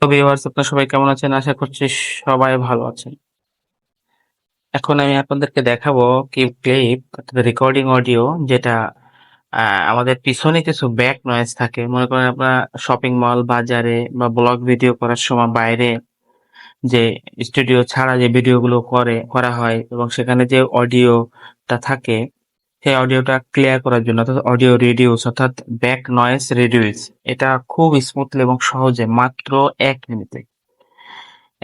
তো ভিউয়ার্স, আপনারা সবাই কেমন আছেন? আশা করছি সবাই ভালো আছেন। এখন আমি আপনাদেরকে দেখাবো ক্লিপ অর্থাৎ রেকর্ডিং অডিও, যেটা আমাদের পিছনে কিছু ব্যাক নয়েজ থাকে। মনে করেন আপনার শপিং মল, বাজারে বা ব্লগ ভিডিও করার সময় বাইরে যে স্টুডিও ছাড়া যে ভিডিওগুলো করা হয় এবং সেখানে যে অডিওটা থাকে, সেই অডিওটা ক্লিয়ার করার জন্য অর্থাৎ অডিও রিডিউস অর্থাৎ ব্যাক নয়েজ রিডিউস, এটা খুব স্মুথলি এবং সহজে মাত্র 1 মিনিটে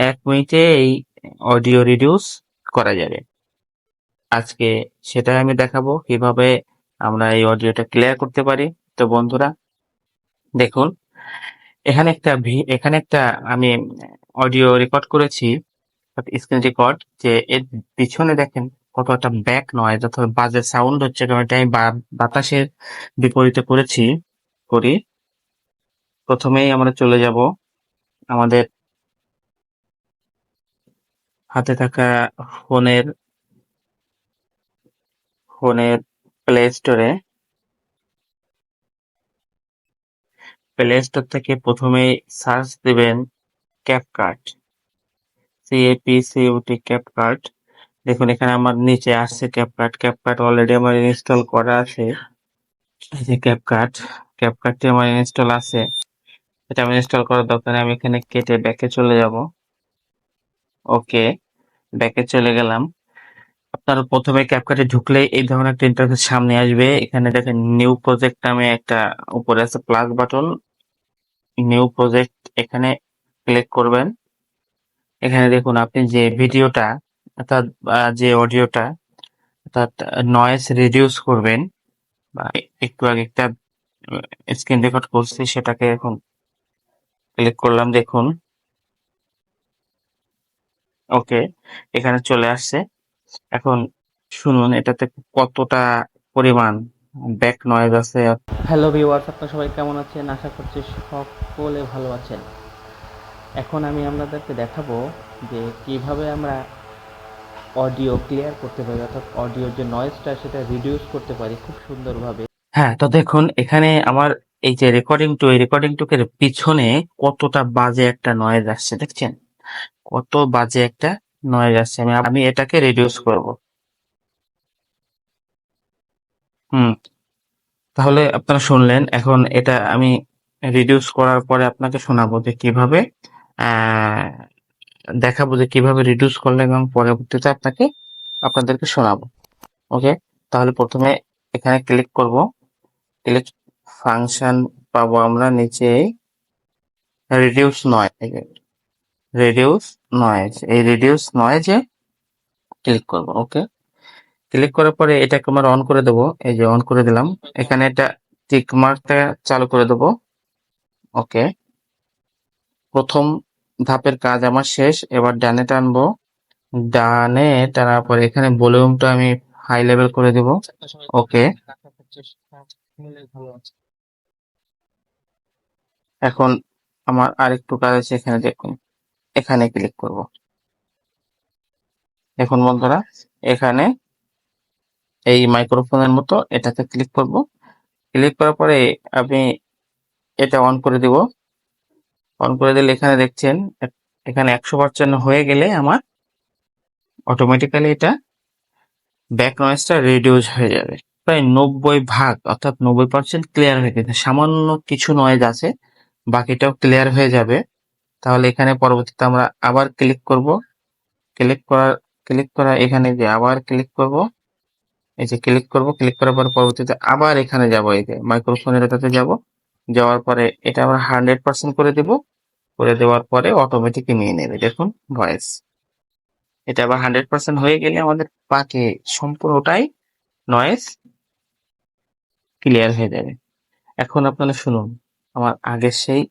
1 মিনিটে এই অডিও রিডিউস করা যাবে। আজকে সেটাই আমি দেখাবো কিভাবে আমরা এই অডিওটা ক্লিয়ার করতে পারি। তো বন্ধুরা, দেখুন, এখানে একটা আমি অডিও রেকর্ড করেছি, স্ক্রিন রেকর্ড, যে এর পিছনে দেখেন কত একটা ব্যাক নয়েজ অর্থাৎ বাজে সাউন্ড হচ্ছে, কারণ এটা আমি বাতাসের বিপরীতে করি। প্রথমেই আমরা চলে যাব আমাদের হাতে থাকা ফোনের ফোনের প্লে স্টোরে। প্লে স্টোর থেকে প্রথমেই সার্চ দিবেন ক্যাপকাট, CAPCUT ক্যাপকাট। দেখুন এখানে আমার নিচে আসছে ক্যাপকাট। ক্যাপকাট অলরেডি আমার ইনস্টল করা আছে। এই যে ক্যাপকাটটি আমার ইনস্টল আছে। এটা আমি ইনস্টল করার দরকার নেই। আমি এখানে কেটে ব্যাকে চলে যাব। ওকে, ব্যাকে চলে গেলাম। আপনার প্রথমে ক্যাপকাটে ঢুকলেই এই ধরনের একটা ইন্টারফেস সামনে আসবে। এখানে দেখেন নিউ প্রজেক্ট নামে একটা উপরে আছে প্লাস বাটন, নিউ প্রজেক্ট, এখানে ক্লিক করবেন। এখানে দেখুন আপনি যে ভিডিওটা অর্থাৎ যে অডিওটা অর্থাৎ নয়েজ রিডিউস করবেন, বা একটু আগে একটা স্ক্রিন রেকর্ড করছি সেটাকে এখন ক্লিক করলাম, দেখুন। ওকে, এখানে চলে আসছে। এখন শুনুন এটাতে কতটা পরিমাণ ব্যাক নয়েজ আছে। হ্যালো ভিউয়ার্স, আপনারা সবাই কেমন আছেন? আশা করছি সকলে ভালো আছেন। এখন আমি আপনাদেরকে দেখাবো যে কিভাবে আমরা অডিও ক্লিয়ার করতে পারি অর্থাৎ অডিওর যে নয়েজটা সেটা রিডিউস করতে পারি খুব সুন্দরভাবে। হ্যাঁ, তো দেখুন এখানে আমার এই যে এই রেকর্ডিং টুকের পিছনে কতটা বাজে একটা নয়েজ আসছে, দেখছেন? কত বাজে একটা নয়েজ আসছে। আমি এটাকে রিডিউস করব। হুম, তাহলে আপনারা শুনলেন। এখন এটা আমি রিডিউস করার পরে আপনাকে শোনাবো যে কিভাবে আহ দেখাবো যে কিভাবে রিডিউস করলে, এবং পরবর্তীতে আপনাদেরকে শোনাবো। ওকে, তাহলে প্রথমে এখানে ক্লিক করব। ক্লিক ফাংশন পাবো আমরা নিচে রিডিউস নয়েজ, এই রিডিউস নয়েজে ক্লিক করব। ওকে, ক্লিক করার পরে এটাকে আমরা অন করে দেবো। এই যে অন করে দিলাম। এখানে এটা টিক মার্কটা চালু করে দেবো। ওকে, প্রথম ধাপের কাজ আমার শেষ। এবার ডানে টানবো। ডানে টানার পরে এখানে ভলিউমটা আমি হাই লেভেল করে দেব। ওকে, এখন আমার আরেকটু কাজ আছে। এখানে দেখুন, এখানে ক্লিক করব। দেখুন বন্ধুরা, এখানে এই মাইক্রোফোনের মতো এটাতে ক্লিক করব। ক্লিক করার পরে আমি এটা অন করে দিব। অন করে দিলে এখানে দেখছেন এখানে 100% হয়ে গেলে আমার অটোমেটিক্যালি এটা ব্যাক নয়েজটা রিডিউস হয়ে যাবে। প্রায় 90 ভাগ অর্থাৎ 90% ক্লিয়ার হয়ে গেছে। সামান্য কিছু নয়েজ আছে, বাকিটাও ক্লিয়ার হয়ে যাবে। তাহলে এখানে পরবর্তীতে আমরা আবার ক্লিক করব। ক্লিক করার ক্লিক করা এখানে যে আবার ক্লিক করব। এই যে ক্লিক করার পরে পরবর্তীতে আবার এখানে যাব, এই যে মাইক্রোফোনের এটাতে যাব। যাওয়ার পরে এটা আমরা 100% করে দেব। করে দেওয়ার পরে অটোমেটিক নিয়ে নেবে, দেখুন, ভয়েস। এটা আবার 100% হয়ে গেলে আমাদের বাকি সম্পূর্ণটাই নয়েজ ক্লিয়ার হয়ে যাবে। এখন আপনারা শুনুন আমার আগের সেই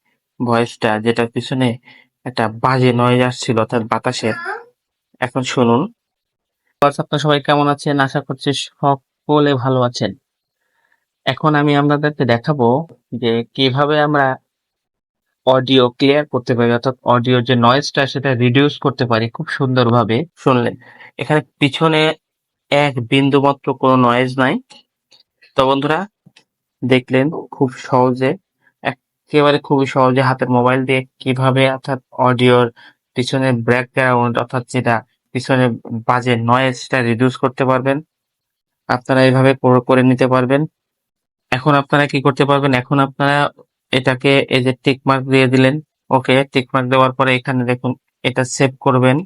ভয়েসটা, যেটার পিছনে একটা বাজে নয়েজ আসছিল অর্থাৎ বাতাসের। এখন শুনুন। আপনারা সবাই কেমন আছেন? আশা করছি সকলে ভালো আছেন। এখন আমি আপনাদেরকে দেখাবো যে কিভাবে আমরা অডিও ক্লিয়ার করতে পারি অর্থাৎ অডিওর যে নয়েজটা সেটা রিডিউস করতে পারি খুব সুন্দরভাবে। শুনলেন এখানে পিছনে এক বিন্দু মাত্র কোনো নয়েজ নাই। তো বন্ধুরা, দেখলেন খুব সহজে একেবারে খুবই সহজে হাতের মোবাইল দিয়ে কিভাবে অর্থাৎ অডিওর পিছনে ব্যাকগ্রাউন্ড অর্থাৎ যেটা পিছনে বাজে নয়েজটা রিডিউস করতে পারবেন। আপনারা এভাবে করে নিতে পারবেন। এখন আপনারা কি করতে পারবেন? এখন আপনারা এটাকে এই যে টিক মার্ক দিয়ে দিলেন। ওকে, টিক মার্ক দেওয়ার পরে এখানে দেখুন এটা সেভ করবেন।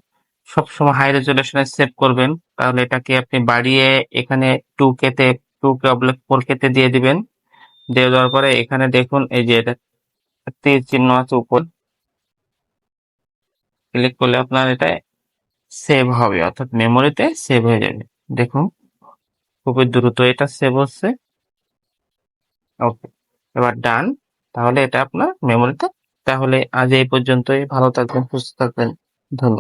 সবসময় হাই রেজুলেশনে সেভ করবেন। তাহলে এটাকে আপনি বাড়িয়ে এখানে 2K তে 2K/4K তে দিয়ে দিবেন। দিয়ে দেওয়ার পরে এখানে দেখুন এই যে এটা তীর চিহ্ন আছে উপর, ক্লিক করলে আপনার এটা সেভ হবে অর্থাৎ মেমোরিতে সেভ হয়ে যাবে। দেখুন খুবই দ্রুত এটা সেভ হচ্ছে। ওকে, এবার ডান। তাহলে এটা আপনার মেমোরিতে। তাহলে আজ এই পর্যন্তই। ভালো থাকবেন, সুস্থ থাকবেন। ধন্যবাদ।